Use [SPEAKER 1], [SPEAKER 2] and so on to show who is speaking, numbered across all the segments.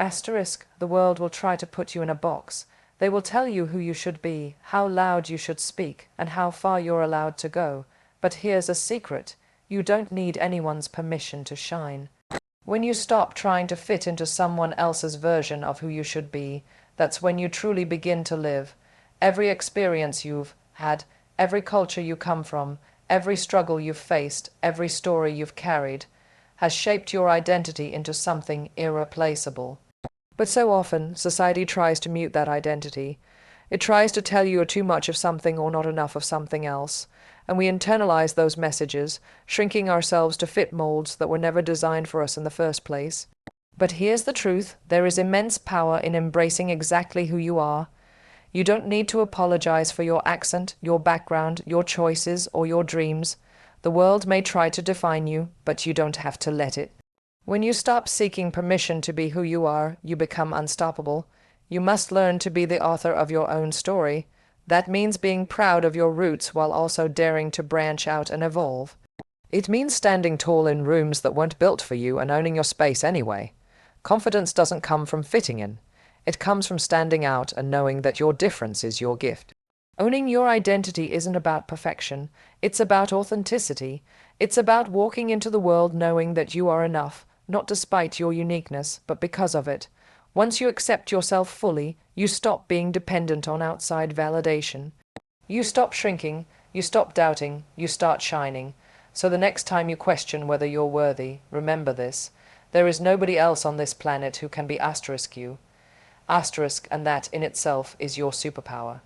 [SPEAKER 1] Asterisk, the world will try to put you in a box. They will tell you who you should be, how loud you should speak, and how far you're allowed to go. But here's a secret. You don't need anyone's permission to shine. When you stop trying to fit into someone else's version of who you should be, that's when you truly begin to live. Every experience you've had, every culture you come from, every struggle you've faced, every story you've carried, has shaped your identity into something irreplaceable. But so often, society tries to mute that identity. It tries to tell you you're too much of something or not enough of something else. And we internalize those messages, shrinking ourselves to fit molds that were never designed for us in the first place. But here's the truth. There is immense power in embracing exactly who you are. You don't need to apologize for your accent, your background, your choices, or your dreams. The world may try to define you, but you don't have to let it. When you stop seeking permission to be who you are, you become unstoppable. You must learn to be the author of your own story. That means being proud of your roots while also daring to branch out and evolve. It means standing tall in rooms that weren't built for you and owning your space anyway. Confidence doesn't come from fitting in. It comes from standing out and knowing that your difference is your gift. Owning your identity isn't about perfection. It's about authenticity. It's about walking into the world knowing that you are enough, not despite your uniqueness, but because of it. Once you accept yourself fully, you stop being dependent on outside validation. You stop shrinking, you stop doubting, you start shining. So the next time you question whether you're worthy, remember this. There is nobody else on this planet who can be asterisk you. Asterisk, and that in itself is your superpower.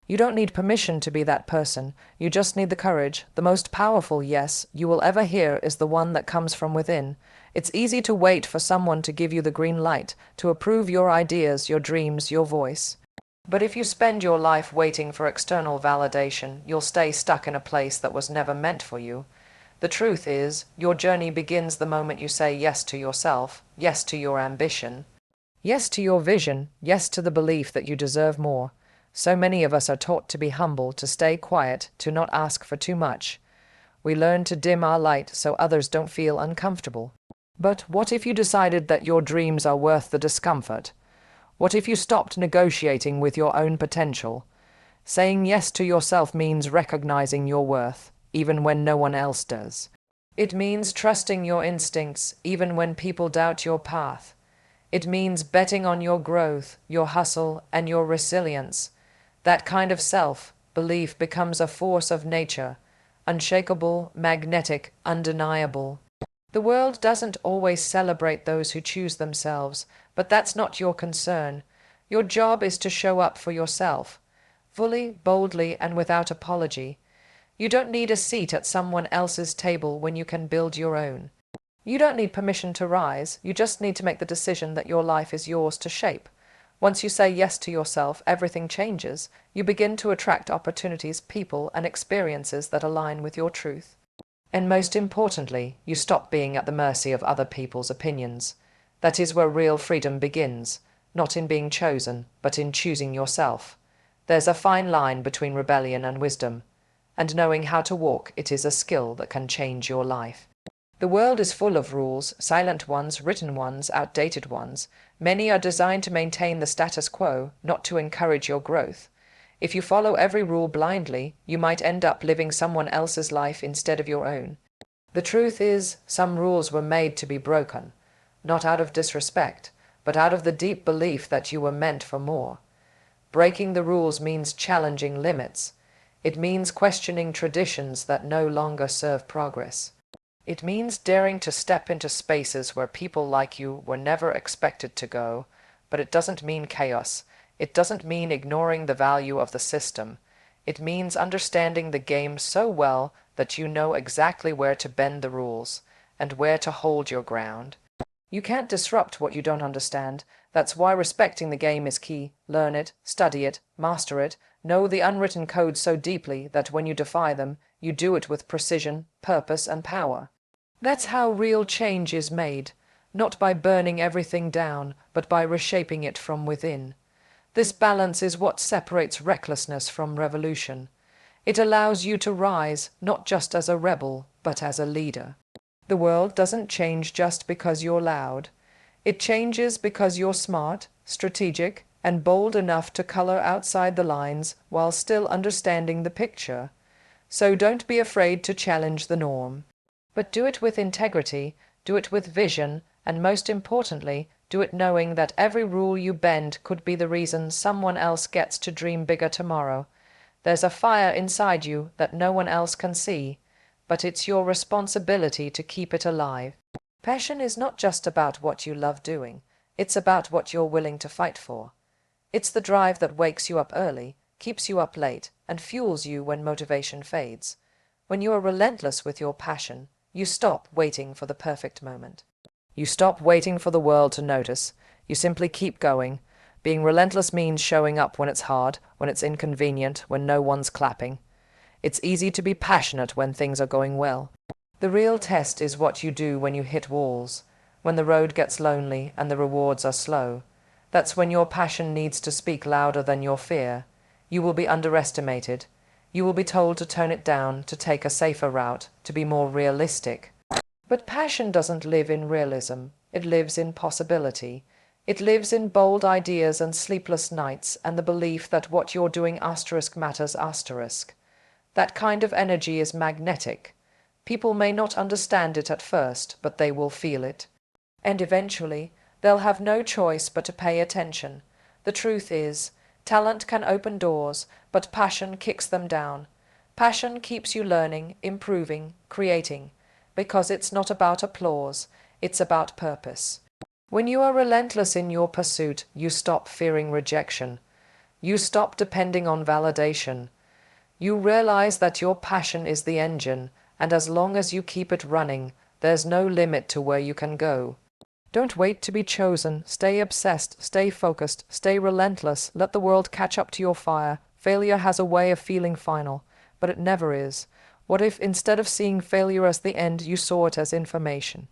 [SPEAKER 1] You don't need permission to be that person. You just need the courage. The most powerful yes you will ever hear is the one that comes from within. It's easy to wait for someone to give you the green light, to approve your ideas, your dreams, your voice. But if you spend your life waiting for external validation, you'll stay stuck in a place that was never meant for you. The truth is, your journey begins the moment you say yes to yourself, yes to your ambition, yes to your vision, yes to the belief that you deserve more. So many of us are taught to be humble, to stay quiet, to not ask for too much. We learn to dim our light so others don't feel uncomfortable. But what if you decided that your dreams are worth the discomfort? What if you stopped negotiating with your own potential? Saying yes to yourself means recognizing your worth, even when no one else does. It means trusting your instincts, even when people doubt your path. It means betting on your growth, your hustle, and your resilience. That kind of self-belief becomes a force of nature, unshakable, magnetic, undeniable. The world doesn't always celebrate those who choose themselves, but that's not your concern. Your job is to show up for yourself, fully, boldly, and without apology. You don't need a seat at someone else's table when you can build your own. You don't need permission to rise, you just need to make the decision that your life is yours to shape. Once you say yes to yourself, everything changes. You begin to attract opportunities, people, and experiences that align with your truth. And most importantly, you stop being at the mercy of other people's opinions. That is where real freedom begins, not in being chosen, but in choosing yourself. There's a fine line between rebellion and wisdom, and knowing how to walk it is a skill that can change your life. The world is full of rules, silent ones, written ones, outdated ones. Many are designed to maintain the status quo, not to encourage your growth. If you follow every rule blindly, you might end up living someone else's life instead of your own. The truth is, some rules were made to be broken, not out of disrespect, but out of the deep belief that you were meant for more. Breaking the rules means challenging limits. It means questioning traditions that no longer serve progress. It means daring to step into spaces where people like you were never expected to go, but it doesn't mean chaos. It doesn't mean ignoring the value of the system. It means understanding the game so well that you know exactly where to bend the rules and where to hold your ground. You can't disrupt what you don't understand. That's why respecting the game is key. Learn it, study it, master it, know the unwritten codes so deeply that when you defy them, you do it with precision, purpose, and power. That's how real change is made, not by burning everything down, but by reshaping it from within. This balance is what separates recklessness from revolution. It allows you to rise, not just as a rebel, but as a leader. The world doesn't change just because you're loud. It changes because you're smart, strategic, and bold enough to color outside the lines while still understanding the picture. So don't be afraid to challenge the norm. But do it with integrity, do it with vision, and most importantly, do it knowing that every rule you bend could be the reason someone else gets to dream bigger tomorrow. There's a fire inside you that no one else can see, but it's your responsibility to keep it alive. Passion is not just about what you love doing, it's about what you're willing to fight for. It's the drive that wakes you up early, keeps you up late, and fuels you when motivation fades. When you are relentless with your passion, you stop waiting for the perfect moment. You stop waiting for the world to notice. You simply keep going. Being relentless means showing up when it's hard, when it's inconvenient, when no one's clapping. It's easy to be passionate when things are going well. The real test is what you do when you hit walls, when the road gets lonely and the rewards are slow. That's when your passion needs to speak louder than your fear. You will be underestimated. You will be told to tone it down, to take a safer route, to be more realistic. But passion doesn't live in realism. It lives in possibility. It lives in bold ideas and sleepless nights and the belief that what you're doing matters. That kind of energy is magnetic. People may not understand it at first, but they will feel it. And eventually, they'll have no choice but to pay attention. The truth is, talent can open doors, but passion kicks them down. Passion keeps you learning, improving, creating, because it's not about applause, it's about purpose. When you are relentless in your pursuit, you stop fearing rejection. You stop depending on validation. You realize that your passion is the engine, and as long as you keep it running, there's no limit to where you can go. Don't wait to be chosen. Stay obsessed, stay focused, stay relentless. Let the world catch up to your fire. Failure has a way of feeling final, but it never is. What if instead of seeing failure as the end, you saw it as information?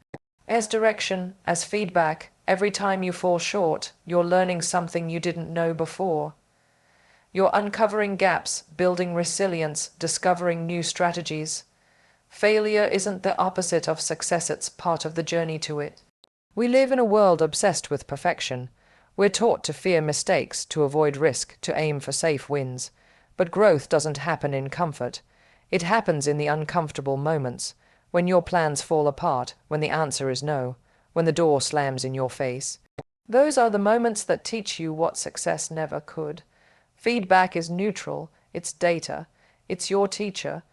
[SPEAKER 1] As direction, as feedback. Every time you fall short, you're learning something you didn't know before. You're uncovering gaps, building resilience, discovering new strategies. Failure isn't the opposite of success, it's part of the journey to it. We live in a world obsessed with perfection. We're taught to fear mistakes, to avoid risk, to aim for safe wins. But growth doesn't happen in comfort. It happens in the uncomfortable moments, when your plans fall apart, when the answer is no, when the door slams in your face. Those are the moments that teach you what success never could. Feedback is neutral, it's data, it's your teacher.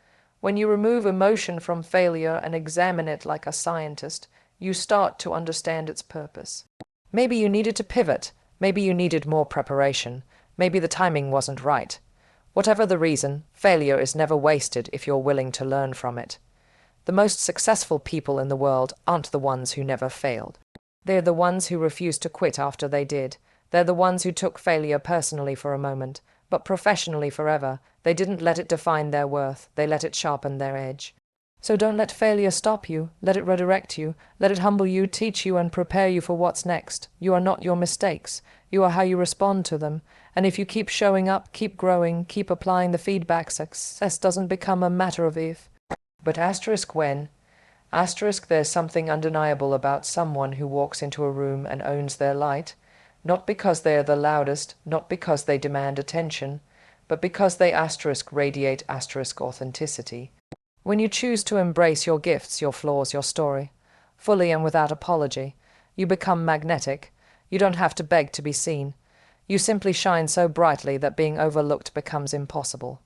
[SPEAKER 1] When you remove emotion from failure and examine it like a scientist, you start to understand its purpose. Maybe you needed to pivot, maybe you needed more preparation, maybe the timing wasn't right. Whatever the reason, failure is never wasted if you're willing to learn from it. The most successful people in the world aren't the ones who never failed. They're the ones who refused to quit after they did. They're the ones who took failure personally for a moment, but professionally forever. They didn't let it define their worth, they let it sharpen their edge. So don't let failure stop you, let it redirect you, let it humble you, teach you, and prepare you for what's next. You are not your mistakes, you are how you respond to them. And if you keep showing up, keep growing, keep applying the feedback, success doesn't become a matter of if, but asterisk when. Asterisk there's something undeniable about someone who walks into a room and owns their light, not because they're the loudest, not because they demand attention, but because they asterisk radiate asterisk authenticity. When you choose to embrace your gifts, your flaws, your story, fully and without apology, you become magnetic. You don't have to beg to be seen. You simply shine so brightly that being overlooked becomes impossible.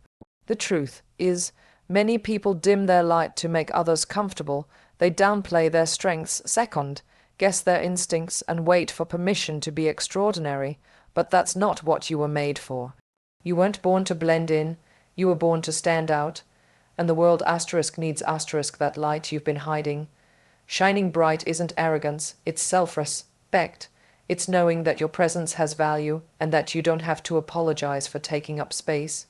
[SPEAKER 1] The truth is, many people dim their light to make others comfortable. They downplay their strengths, second, guess their instincts, and wait for permission to be extraordinary. But that's not what you were made for. You weren't born to blend in. You were born to stand out. And the world asterisk needs asterisk that light you've been hiding. Shining bright isn't arrogance, it's self-respect. It's knowing that your presence has value and that you don't have to apologize for taking up space.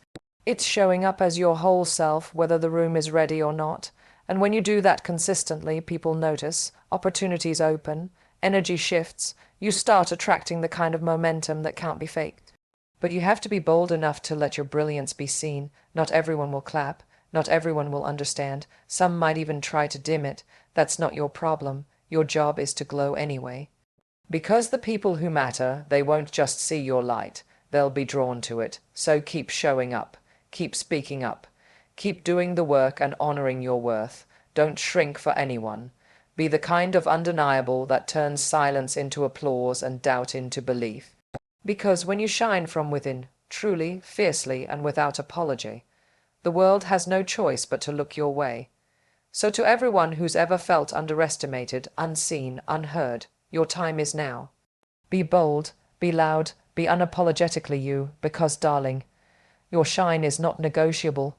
[SPEAKER 1] It's showing up as your whole self, whether the room is ready or not. And when you do that consistently, people notice, opportunities open, energy shifts, you start attracting the kind of momentum that can't be faked. But you have to be bold enough to let your brilliance be seen. Not everyone will clap. Not everyone will understand. Some might even try to dim it. That's not your problem. Your job is to glow anyway. Because the people who matter, they won't just see your light, they'll be drawn to it. So keep showing up, keep speaking up, keep doing the work and honoring your worth. Don't shrink for anyone. Be the kind of undeniable that turns silence into applause and doubt into belief. Because when you shine from within, truly, fiercely, and without apology, the world has no choice but to look your way. So to everyone who's ever felt underestimated, unseen, unheard, your time is now. Be bold, be loud, be unapologetically you, because, darling, your shine is not negotiable.